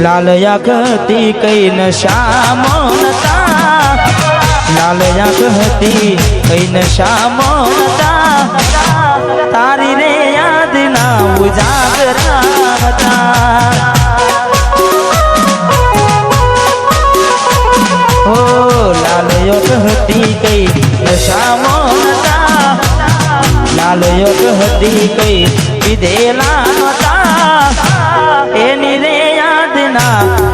लाल आँखती कई नशा मोनता, लाल आँखती कई नशा मोनता, तारी रे याद ना उजागरा था। ओ लाल आँखती कई नशा मोनता, लाल आँखती कई विधेला था, एनी रे याद ना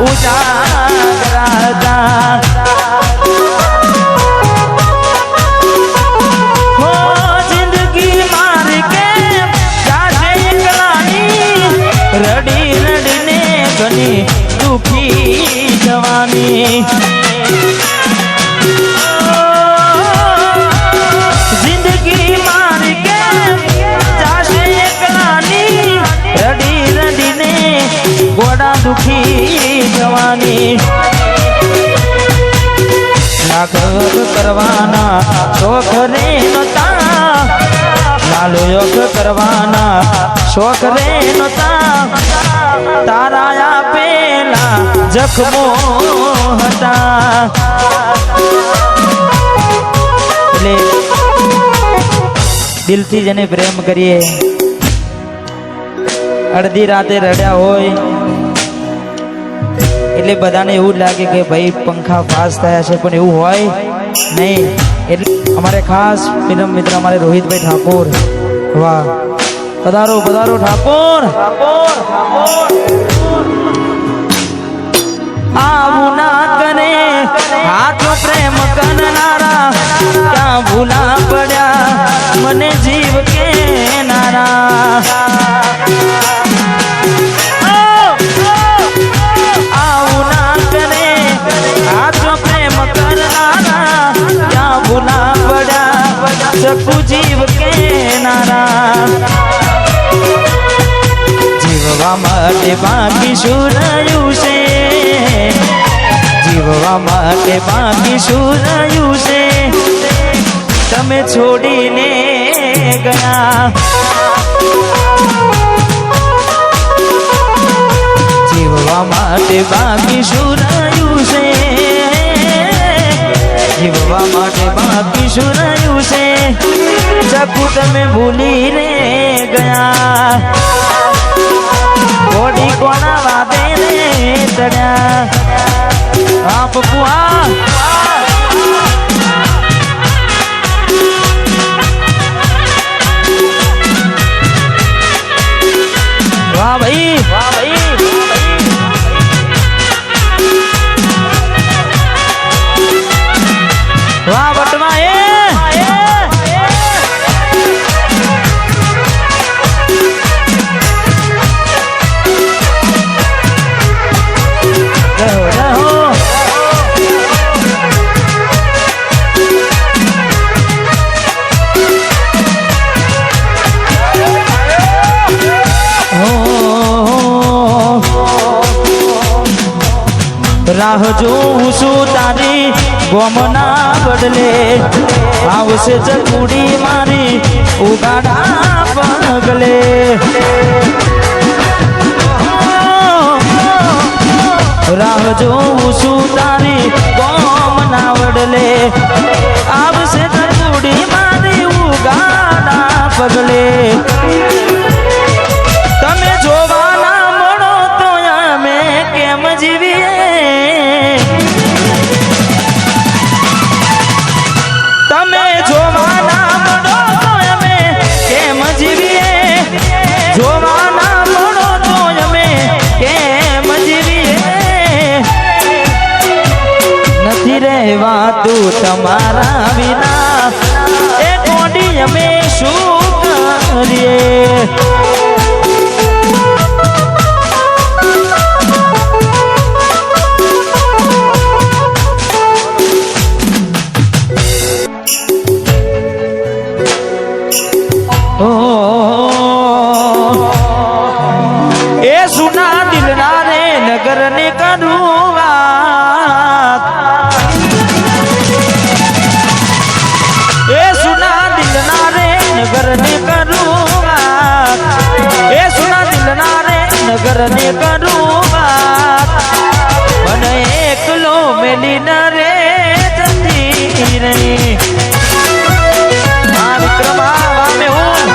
उजागरा था। हो जिंदगी मार के जाते एकलानी, रड़ी रड़ने घनी दुखी जवानी। जिंदगी मार के जाते एकलानी, रड़ी रड़ने गोड़ा दुखी जवानी। लाख करवाना शौक रे नता, लाल योग करवाना शौक रे नता, ताराया पेला जख्मो हता। दिल थी जने प्रेम करिए, अर्धी राते रड्या होय એટલે બધાને એવું લાગે કે ભાઈ પંખા પાસ થયા છે, પણ એવું હોય નહીં। એટલે અમારે ખાસ ફિલ્મ મિત્ર અમારે રોહિતભાઈ ઠાકોર, વાહ પધારો પધારો ઠાકોર। આવું ના કરે હાથ પ્રેમ કરનારા, ક્યાં ભૂલા પડ્યા મને જીવ કે નારા। सकू जीव के नारा, जीववा माटे बाकी शुरायु से, जीववा माटे बाकी शुरायु से, तमे छोड़ी ने गया। जीववा माटे बाकी शुरायु से, जीववा माटे बाकी शुरायु से, सकू तमे भूली रे गया। घोड़ी कोना वादे रे चढ़्या, आप पुआ वाह भाई वाह भाई वाह बटवा राह जोऊं छू तारी गोमना बदले, आवशे चकूड़ी मारी उगाड़ा पगले। राह जोऊं छू तारी गोमना बदले, आवशे चकूड़ी मारी उगाड़ा पगले। तमे जोवाना मळो तो अमे केम जीवीए, तमे जोवाना मळो तो अमे केम जीवीए, जोवाना मळो तो अमे केम जीवीए। नथी रहेवातुं तमारा विना, ए कोडी अमे शुं करीए। नगर ने करूँगा ए सुना दिल ना रे नगर ने करूँगा। નગર ને કરું વાત મને એકલો મેલી ન રે જતી રહી આ વિક્રમ આવા મે હું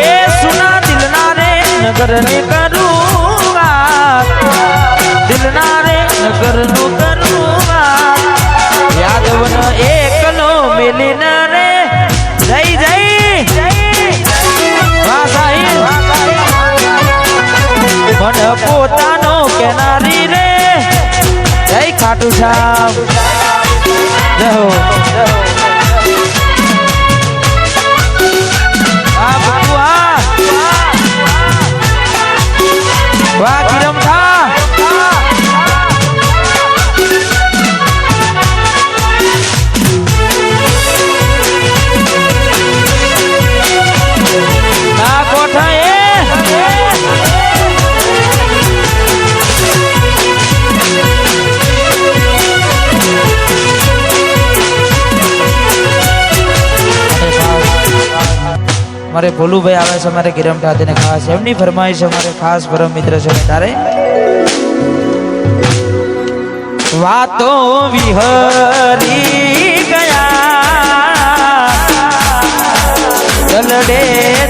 એ સુના દિલના રે નગર ને કરું વાત દિલના રે નગર નું કરું વાત યાદવન એકલો મેલી ન રે જય જય મન પોતાનો કેનારી રે જય ખાટુ શ્યામ જય હો વાહ કિરમ થા ના કોઠા મારે ભોલુભાઈ આવે છે મારે ગિરમ ઠાતીને ખાસ એમની ફરમાઈશ અમારે ખાસ પરમ મિત્ર છે તારે વાતો વિહરી ગયા ગલડે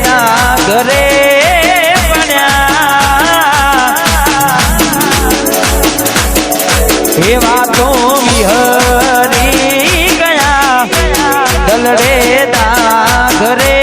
ના ઘરે બન્યા એ વાતો વિહરી ગયા ગલડે ના ઘરે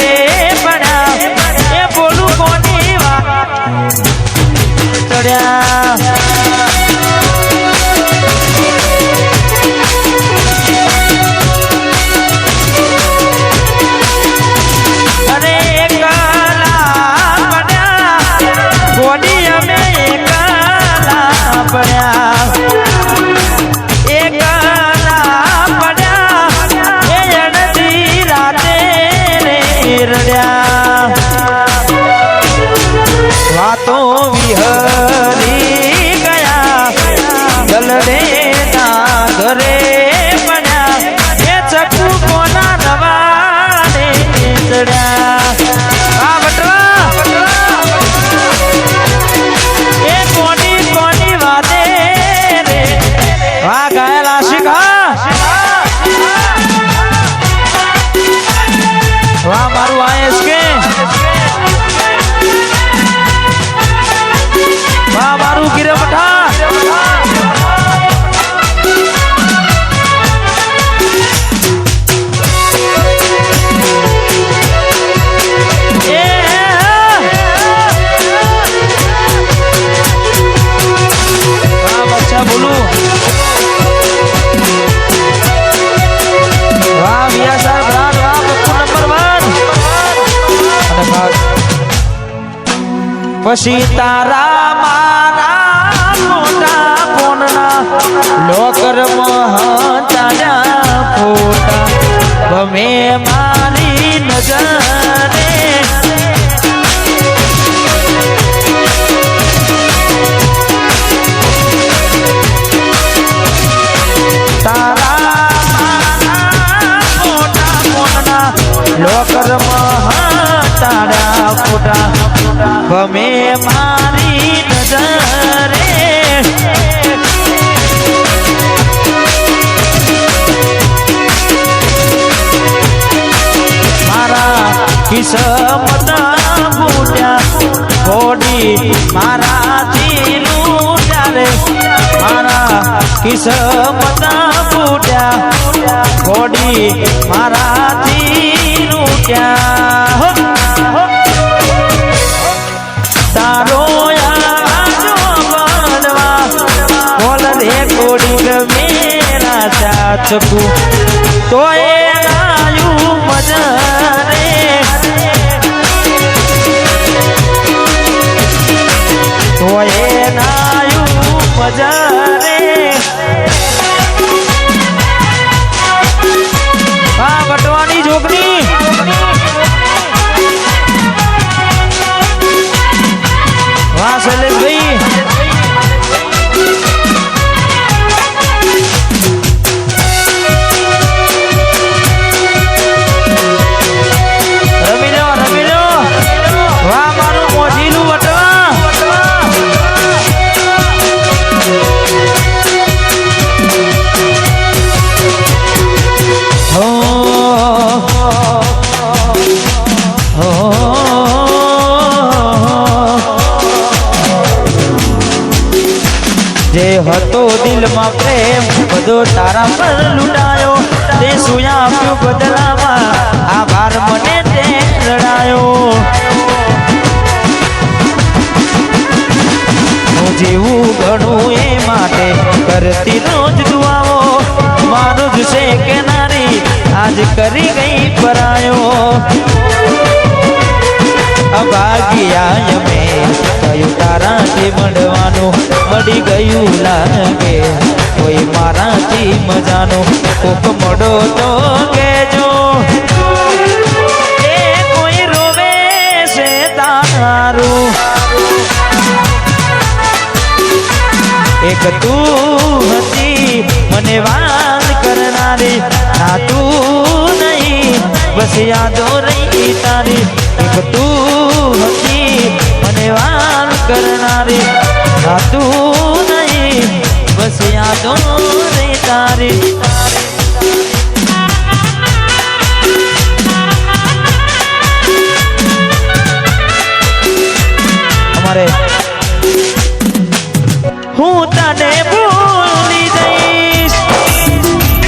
વાતો વિહરી ગયા ગલડે ના ઘરે બન્યા એ ચકુ કોના રવાને ચડ્યા આ બટવા એ કોની કોની વાતે રે વાહ ગાયલા શીખા વાહ મારું આયસ કે વાહ મારું ગિરમ ઠા બચ્ચા બોલું વાહ વિયા સાહેબ રાત વાહ પપ્પુ નંબર 1 પછી તારા મારા મોટા ફોનના લોકર મહાતાના ફોટા ગમે મારી નજરે તારા મારા મોટા ફોનના લોકર મહાતાના ફોટા ગમે મારી નજરે મારા કિસ્મત ફૂટ્યા ઘોડી મારાથી લૂટ્યા રે મારા કિસ્મત ફૂટ્યા ઘોડી મારાથી લૂટ્યા તારો આજો બનવા બોલ રે કોડી મેરા ચાચકુ તો એ આયુ મજરે તો એ આયુ મજરે આ બટવાની જોગની વાહ શૈલેષભાઈ રમી આપ્યું બદલામાં આભાર મને તે રડાયો હું જેવું ગણું એ માટે કરતી રોજ દુઆઓ મારું જ છે કે નારી આજ કરી ગઈ પરાયો અભાગ્યા અમે કયું તારાથી મળવાનું મળી ગયું લાગે કોઈ મારાથી મજાનું કોક મળો તો કેજો એ કોઈ રોવે છે તારું એક તું હતી મને વાત કરનારી ના તું નહીં બસ યાદો રહી તારી એક તું હતી મને વાત કરનારી ના તું નહીં બસ યાદો રહી તારી અમારે હું તને ભૂલી જઈશ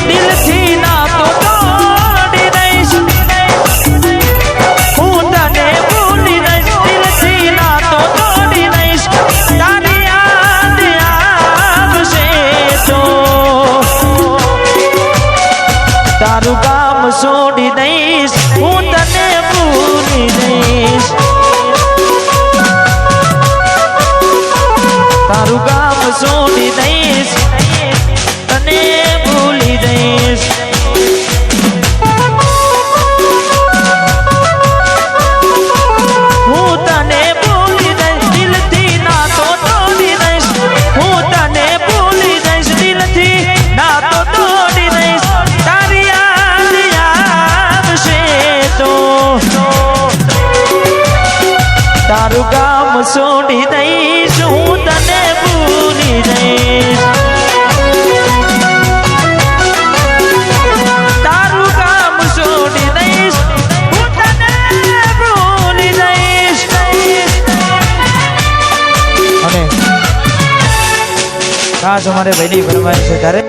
દિલથી ના તો તોડી દઈશ હું તને ભૂલી જઈશ દિલથી ના તો તોડી દઈશ તારી યાદ આવશે તો તારું કામ છોડી દઈશ હું તને ભૂલી જઈશ તારું કામ છોડી દઈશ તને ભૂલી દઈશ હું તને ભૂલી દઈશ દિલથી ના તો તોડી દઈશ હું તને ભૂલી દઈશ દિલથી ના તો તોડી દઈશ તારી યાદ આવશે તો તારું કામ છોડી દઈશ હું તને ભૂલી જઈશ તારું કામ છોડી દઈશ હું તને ભૂલી જઈશ અને ખાસ અમારે ભાઈની ફરમાઈશ છે ત્યારે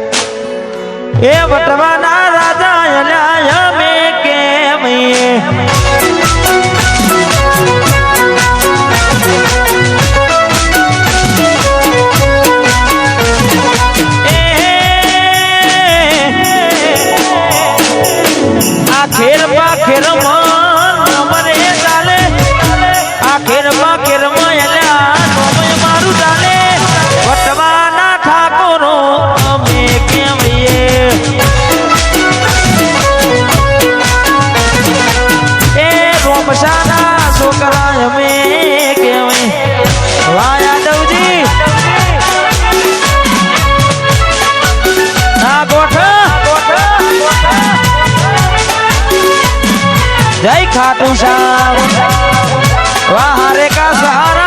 એ વટવાના રાજા અલ્યા મે કેમ ખેરમાં ખેરમાં મને ચાલે આ ખેરમાં ખેરમાં એલા મારું ચાલે વટવાના ઠાકોરો અમે કેમ એ રોમશાના છોકરા અમે કેમ વાહ યાદવજી ના ગોઠા जय खाटू श्याम वाह हरे का सहारा